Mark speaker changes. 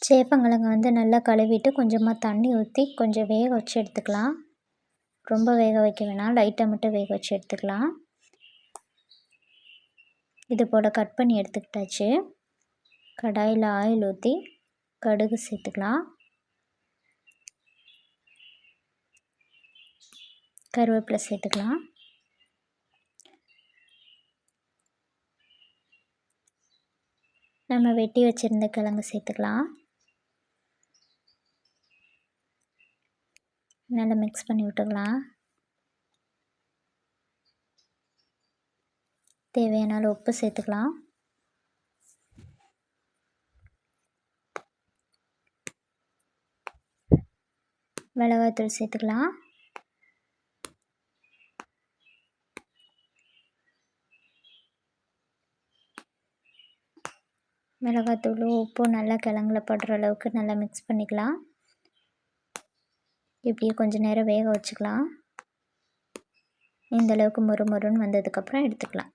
Speaker 1: சேப்பங்கிழங்க வந்து நல்லா கழுவிட்டு கொஞ்சமாக தண்ணி ஊற்றி கொஞ்சம் வேக வச்சு எடுத்துக்கலாம். ரொம்ப வேக வைக்க வேணாம், லைட்டாக மட்டும் வேக வச்சு எடுத்துக்கலாம். இது போல் கட் பண்ணி எடுத்துக்கிட்டாச்சு. கடாயில் ஆயில் ஊற்றி கடுகு சேர்த்துக்கலாம். கருவேப்பிலை சேர்த்துக்கலாம். நம்ம வெட்டி வச்சுருந்த கிழங்கு சேர்த்துக்கலாம். நல்லா மிக்ஸ் பண்ணி விட்டுக்கலாம். தேவையான அளவு உப்பு சேர்த்துக்கலாம். மிளகாய்த்தூள் சேர்த்துக்கலாம். மிளகாய்த்தூள் உப்பும் நல்லா கிழங்குல படுற அளவுக்கு நல்லா மிக்ஸ் பண்ணிக்கலாம். இப்படியே கொஞ்சம் நேரம் வேக வச்சுக்கலாம். இந்த அளவுக்கு மொறு மொறுன்னு வந்ததுக்கப்புறம் எடுத்துக்கலாம்.